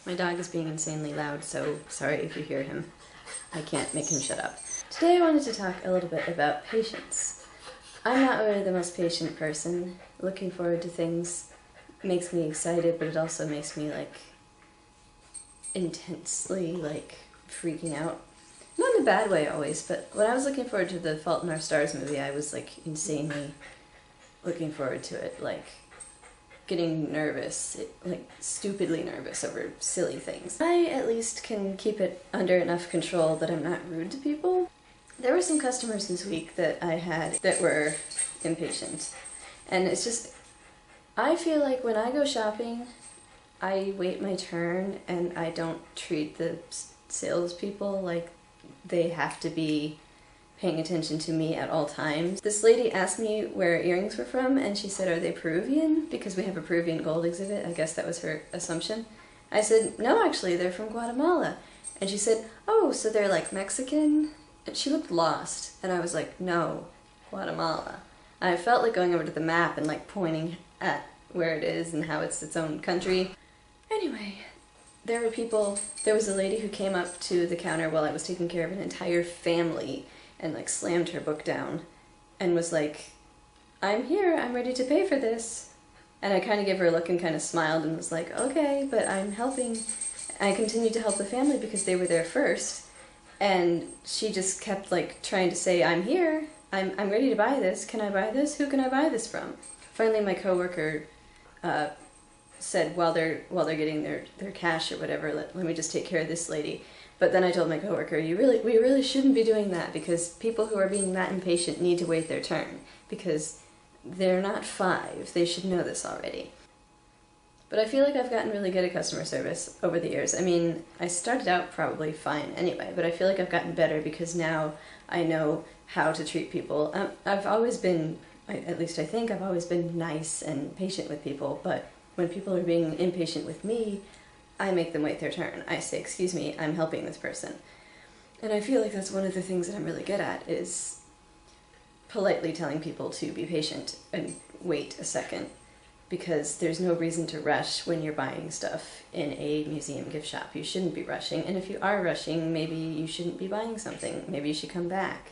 My dog is being insanely loud, so sorry if you hear him. I can't make him shut up. Today I wanted to talk a little bit about patience. I'm not really the most patient person. Looking forward to things makes me excited, but it also makes me, intensely, freaking out. Not in a bad way always, but when I was looking forward to the Fault in Our Stars movie, I was, insanely looking forward to it, getting nervous, stupidly nervous over silly things. I at least can keep it under enough control that I'm not rude to people. There were some customers this week that I had that were impatient. And it's just, I feel like when I go shopping, I wait my turn and I don't treat the salespeople like they have to be paying attention to me at all times. This lady asked me where earrings were from, and she said, "Are they Peruvian?" Because we have a Peruvian gold exhibit. I guess that was her assumption. I said, "No, actually, they're from Guatemala." And she said, "Oh, so they're Mexican?" And she looked lost, and I was like, "No, Guatemala." I felt like going over to the map and pointing at where it is and how it's its own country. Anyway, there was a lady who came up to the counter while I was taking care of an entire family and slammed her book down and was like, "I'm here, I'm ready to pay for this." And I kind of gave her a look and kind of smiled and was like, "Okay, but I'm helping." I continued to help the family because they were there first, and she just kept trying to say, "I'm here, I'm ready to buy this, can I buy this, who can I buy this from?" Finally my coworker said, while they're getting their cash or whatever, let me just take care of this lady. But then I told my coworker, we really shouldn't be doing that, because people who are being that impatient need to wait their turn, because they're not 5. They should know this already. But I feel like I've gotten really good at customer service over the years. I mean, I started out probably fine anyway, but I feel like I've gotten better because now I know how to treat people. I've always been, at least I think, I've always been nice and patient with people, but when people are being impatient with me, I make them wait their turn. I say, "Excuse me, I'm helping this person." And I feel like that's one of the things that I'm really good at, is politely telling people to be patient and wait a second, because there's no reason to rush when you're buying stuff in a museum gift shop. You shouldn't be rushing, and if you are rushing, maybe you shouldn't be buying something. Maybe you should come back,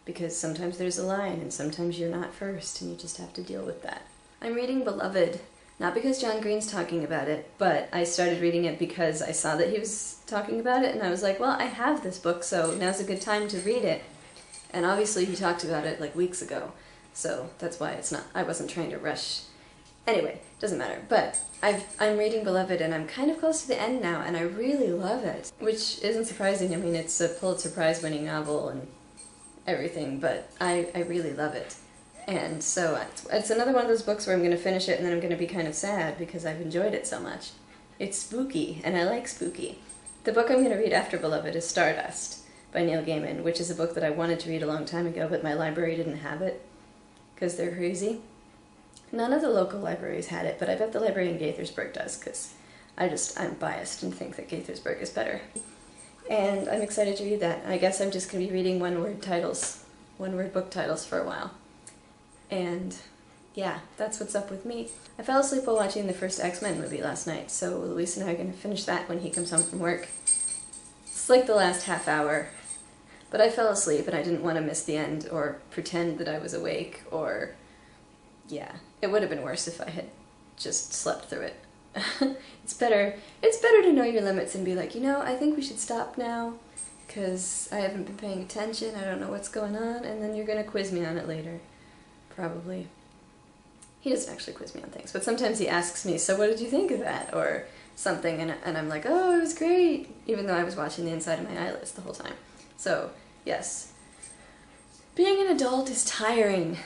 because sometimes there's a line and sometimes you're not first and you just have to deal with that. I'm reading Beloved. Not because John Green's talking about it, but I started reading it because I saw that he was talking about it, and I was like, well, I have this book, so now's a good time to read it. And obviously he talked about it weeks ago, so that's why I wasn't trying to rush. Anyway, doesn't matter. But I'm reading Beloved, and I'm kind of close to the end now, and I really love it, which isn't surprising. I mean, it's a Pulitzer Prize-winning novel and everything, but I really love it. And so it's another one of those books where I'm going to finish it and then I'm going to be kind of sad because I've enjoyed it so much. It's spooky, and I like spooky. The book I'm going to read after Beloved is Stardust by Neil Gaiman, which is a book that I wanted to read a long time ago, but my library didn't have it because they're crazy. None of the local libraries had it, but I bet the library in Gaithersburg does, because I'm biased and think that Gaithersburg is better. And I'm excited to read that. I guess I'm just going to be reading one-word book titles for a while. And yeah, that's what's up with me. I fell asleep while watching the first X-Men movie last night, so Luis and I are going to finish that when he comes home from work. It's the last half hour, but I fell asleep and I didn't want to miss the end or pretend that I was awake, or yeah, it would have been worse if I had just slept through it. It's better to know your limits and be like, I think we should stop now, because I haven't been paying attention, I don't know what's going on, and then you're going to quiz me on it later. Probably. He doesn't actually quiz me on things, but sometimes he asks me, "So what did you think of that?" or something, and I'm like, "Oh, it was great," even though I was watching the inside of my eyelids the whole time. So, yes. Being an adult is tiring.